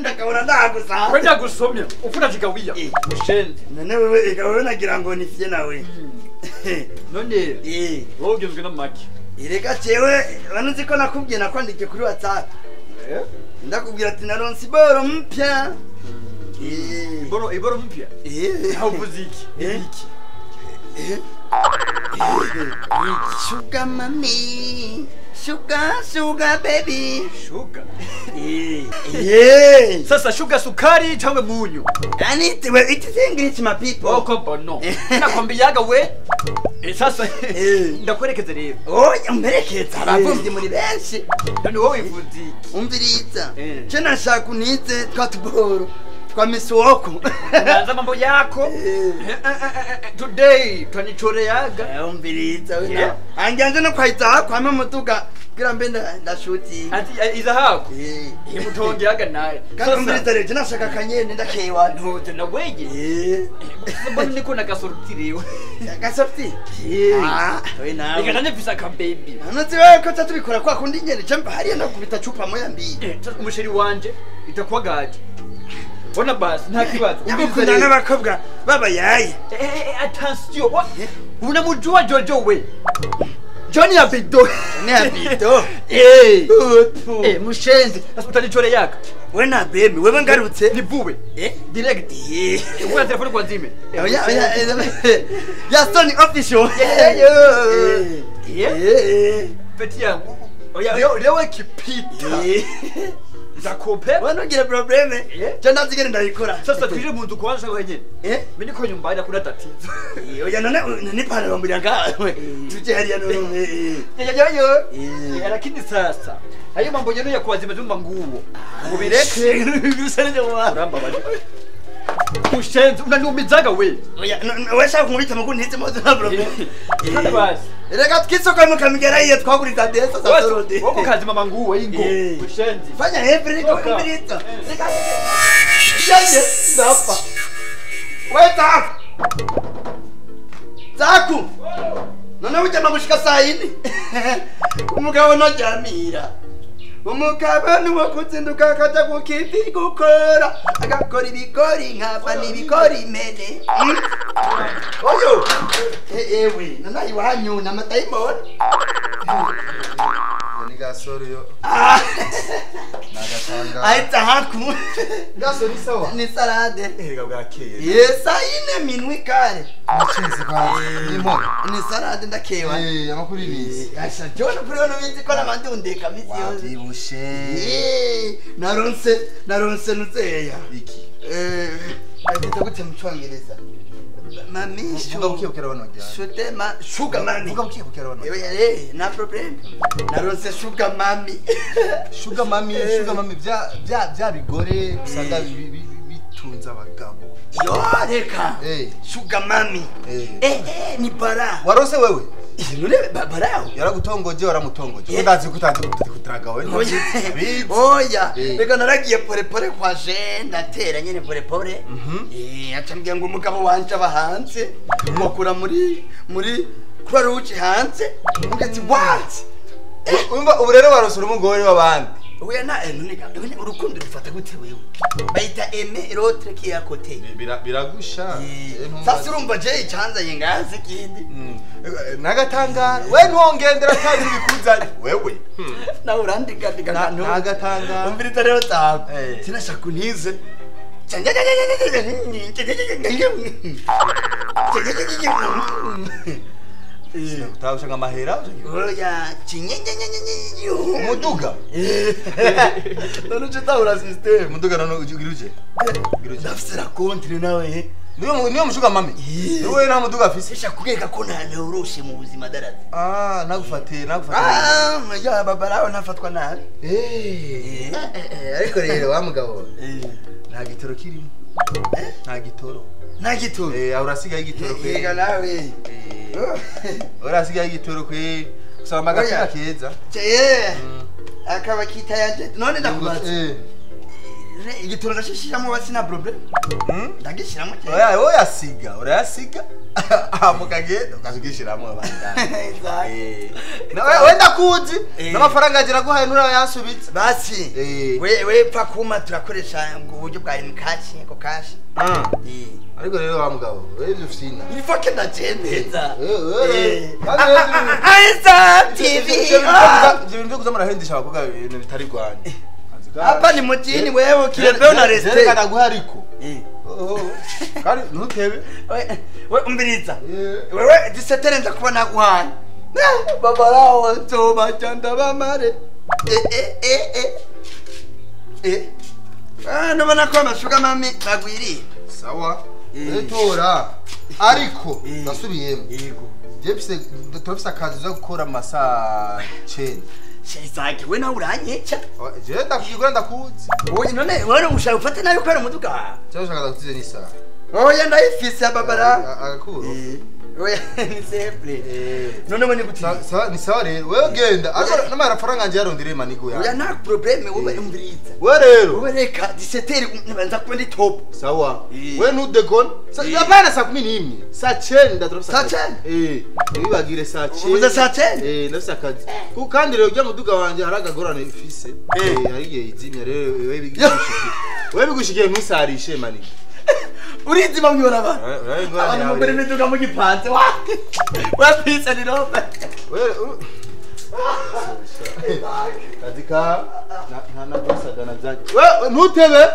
ndakabona ndagusa kwenda gusomya ufuna jigawia mushenzi none wewe ikabona nagira ngo nifye nawe none wowe ugizwe n'amaki ireka cewe banuzi ko nakubwiye nakwandike kuri WhatsApp ndakubwira ati naronse iboro mpya iboro mpya hauvuze iki iki sugar mami sugar baby sugar sasa sugar sukari cyangwa munyu yani it is English my people oko bono nakwambiyaga we sasa ndakwerekeze rero mperekeza abavumvye muri benshi none wowe wivuze umviriza je nashaka unize twatuboro kwa misuoko unaanza mambo yako today twanichoreaga umviriza wewe angianze no kwaita kwa mutuka kira mbenda ndashuti ati iza hako imutongeaga naye kandi umviriza rero nashaka kanyene ndakewa ntote na wege mbona niko na gasortiriwe gasorti we nawe ikatanye visa ka baby none wewe ko tatubikora kwa kundi nyene champa hariya no kubita chupa moya mbi umusheri wanje itakuwa gaje bona basi nta kibazo ubikunda n'abakobwa baba yaye attention unamujua Jojo we Johnny Abido mushenzi asutanichore yaka we na baby wewe ngarutse nivuwe direct ubona telefone kwa zime ya Sony official peti yangu lewe kipita zakope wanogira probleme je ndazigere ndayikora sasa tuje mu nzu kwanza wenyene mimi ko nyumba ira kuri tatizo oya none ni pana bambira ngawe tuje hariya none lakini sasa hayo mambo yenu ya kuwazima zumba nguo ubireke usane wa ramba baje mushenzi unaniumizaga we oya we shaka kumubita makuru ntize mozo na probleme none basi reka tukisoko mukamigera iyo twaguriza desa za sorode woko kazi mama nguo ingo mushenzi fanya every ko kumbirita reka yaje ndapa weta zaku none uje mamushika sayini umugabo no jamira umugabo nuwo kuzinduka akaja kukivi gukora agakora ibigori nkava n'ibigori mene oyo ewe nanayi wanyu na matayimoni ni gasoro yo nagatanga aita haku gasoro sawa ni salade ehega bwakeye yesa ine minwi kare achinze kwa limona ni salade ndakewa amakuri bizi asha jona kurono bizi ko nabandunde kamisi yo byibushe naronse nuzeya iki agita gute mu Cyongereza mami vuga buke ukerabono jya shutema sugar mami vuga buke ukerabono na problem naronse sugar mami sugar mami bya bigore usanga bitunza abagabo yo reka sugar mami ni bara warose wewe none barao yaragutongoje waramutongoje udazi kutazi kutraga we oya reka naragiye pore pore kwa je ndatera nyene pore pore atambye ngo umugabo wanje abahanze mukura muri kwa ruci hanze mugati what umva ubu rero warose umugore w'abandi oya na none urukundo rufata gute wewe bayita aimer l'autre qui est à côté biragusha sasa urumva je icyanza yengaze kindi nagatangara we ntongendera kandi bikuzanye wewe na urandika nagatangara umvirita rero tako sinashaka unize utawushanga amahera oya umuduga none utahura system umuduga none ugiruje ndafisira kontre nawe niyo mushuga mami niwe nta muduga afise sha kugeka ko nta uroshe mu buzima darazi nagufate ya babaraho nafatwa nabi ariko rero wa mugabo nta gitoro kirimo nta gitoro urasigaye igitoro kwe yega nawe urasigaye igitoro kwe usaba magafika keza akaba kita yaje none ndakubaza none igitoro ndashishiramo basi na problem. Ndagishiramo cyane. Oya siga, urayasiga. Mukagenda ukazigishiramo abandi. Wenda kuzi n'amafaranga agira guhaye nura yansubitse. Basi. We pfa kuma turakoresha uburyo bwa imkashi ko kashi. Ariko rero wa mugabo, wewe ufina. Ifoke ndacendeza. Aisa TV. Ibintu kuzamurahendisha abavuga ibintu bitari Rwanda. Hapa ni mutini wewe kirebe na reste. Reka ndaguha ariko. Kari ntutebe. We umbiriza. Wewe disetere ndakubona guhaye. Baba lao nzoma cyanda bamare. Nubona ko amashuga mami bagwiriye. Sawa. Etora. Ariko nasubiyemo. Yego. Jepse tofisa akazi zo gukora masa 9. Shizake we nawe uranyica. Je ndakugura ndakuzi. Oye none wewe ushaka ufate nayo kwera umuduga. Cyo ushaka ndakutize ni sawa. Oye ndayifise babara. Agakuru. Oye ni simple. None mwe guti. Sawa ni sawa rero. Wewe genda. Ariko n'amafaranga nje yarondire manigo ya. Oya nta probleme wowe umbiriza. We rero. Wowe reka diseteri nza kuba ndi top. Sawa. We nudegon. Yapana saa 11. Saa 9 turafisa. Saa 10? Wibagire saa 9. Uza saa 10? Nafisa akazi. Ku kandi rero ujya muduga wanje haragagorane ifise. Ariye izimya rero wewe bigushikiye. Wewe bigushikiye ntusarishe mani. Urizima mbyora abantu. Abantu mubere miduga mu gipanze wa. Wa pizza ni roba. Wewe Kadika na bosa dana zanje. Wewe ntutebe.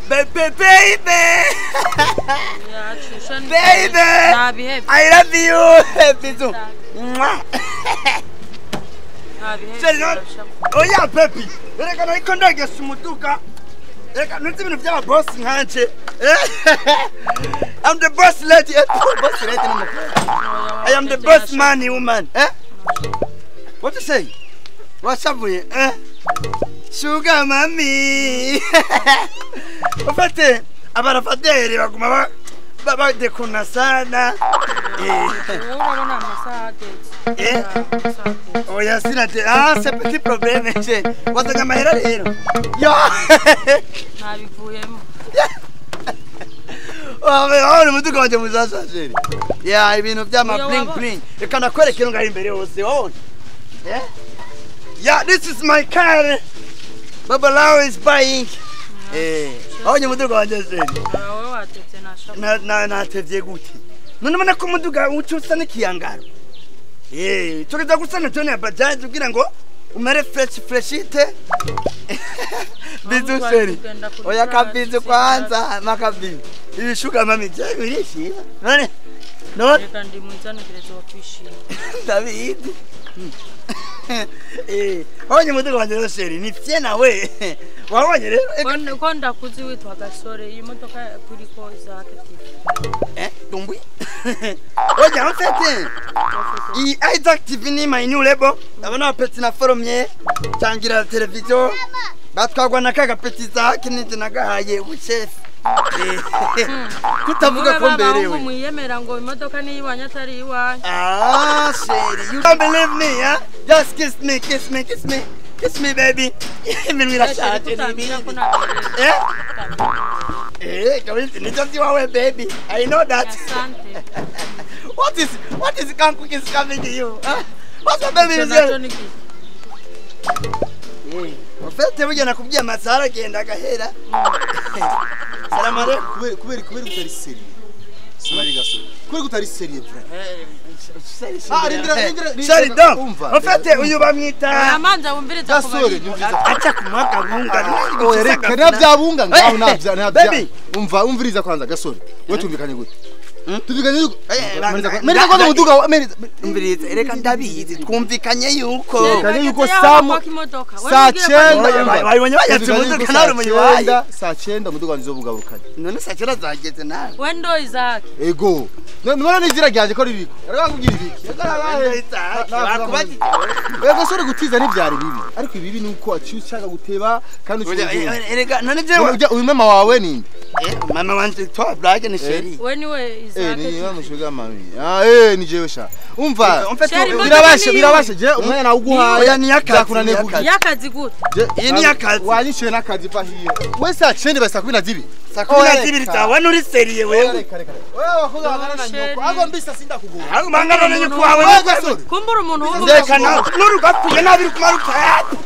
Baby. Yeah, Baby. Nah, behave. I love you. Bizu. Nah, behave. Oh yeah, baby. Reka no ikondoge sumutuka. Reka nutse ibintu bya boss nkanje. I'm the boss lady. Boss lady no. I am the boss man, woman. What you say? What's up with you? Sugar mommy. Ufate abarafaderi baguma baba dekuna sana. Urabona amasaha ageze. Oya sinate c'est petit problème je. Wazanya mahera rero. Yo. Nabivuyemo. Ni muduga wanje muzasa jeri. Yeah, ibintu byama bling bling. Reka nakwerekera ngaho imbere hose wabona. Yeah, this is my car. Baba Lao is buying. Ni muduga wanje jeri. Wowe watetse nashaka. Natevye gute. None mana ko muduga ucusa n'ikiyangaro. Tugeza gusana tone ya bajaj ugira ngo umere freshite. Bizu seri. Oya kabizu kwanza makabizu. Ibishuka mami je birishira. None Reka ndi mwizana kirezo wakwishima. David. Muduga wanje seri ni fye nawe. Wabonye rero ko ndakuzi witwa Gasore iyi modoka kuriko Isaac TV. Tumbwi. Oya en fait Isaac TV ni my new label. Abana peti na forumye tangira television. Batwagwa na kaga peti Isaac nindi nagahaye chef. Kutavuga ko mberewe. Muyemera ngo imodoka ni iwanya atari iwaye. Sheri, you don't believe me, huh? Just kiss me. Kiss me, baby. Baby. I know that. What is Kanku is coming to you? What's your baby? Ufite bugena kubya masara genda gahera. Salam alaykum. Kubera utari serious. Simari Gasore. Kubera utari serious, Sorry, don't. Ufite uyu bamwita. Amanza wumviriza Gasore, nyumviriza. Acha kumwaga bunga. Oya reka nabya bunga ngaho nabya. Baby, umviriza kwanza Gasore. We tumvikanye gute? tuvuganye yuko Mereza kwa umuduga mereza umviriza reka ndabizi twumvikanye yuko Samu saa 9 wabonye bayatse umuduga nawe umunyibaye saa 9 umuduga wanzobugarukanye none saa 9 zageze nawe Wendo Isaac ego none nizira ryanje ko ribiko reka kugira ibiki ego sore gutiza n'ivyari bibi ariko ibibi nuko acyushaka guteba kandi reka none jewe uyu mama wawe ninde mama wanje twa blague ni sheri Weniwe Isaac ni bamushuga mami ni jewe sha umva birabashe je umwana nawuguhaye oya ni yakazi gute ni yakazi wanyishuye nakazi pa hiye we saa 9 basa 12 saa 12 tawa nuri serie wewe wewe wakoza wangana na nyoko ago mbisa sinda kugura ago mangana na nyoko wawe kumbura umuntu ndeka nawe nuru gapfuye nabiri kumaruka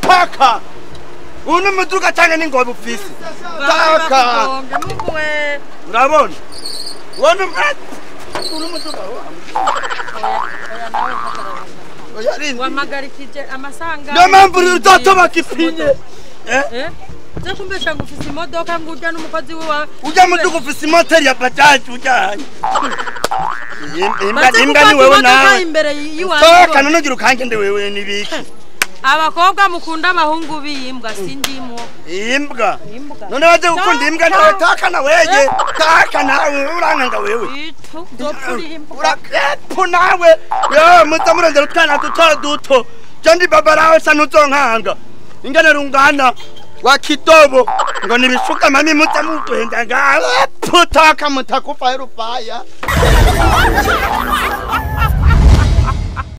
paka uno muduga cyane n'ingobe ufise taka urabona wona uno muduga wamagarikije amasanga no mpamvu utotoba kipinye je kumbesha ngo ufise imodoka ngo ujya n'umukozi wawe ujya muduga ufise moteri ya bajaji ujyanye imbwa ni wewe nawe imbere yiwawe toka nonogira ukange ndi wewe nibiki abakobwa mukunda amahungu bimbwa sindimo imbwa none waje gukunda imbwa nawe taka na weye taka nawe urankanga wewe itu dopuri imbwa urakepo nawe yo mutamurondera utwana duto kandi babarawe sanuzonkanga ingana rungana wa kitobo ngo nibishuka mami mutamukwenda ngawe putaka mutakufa erupaya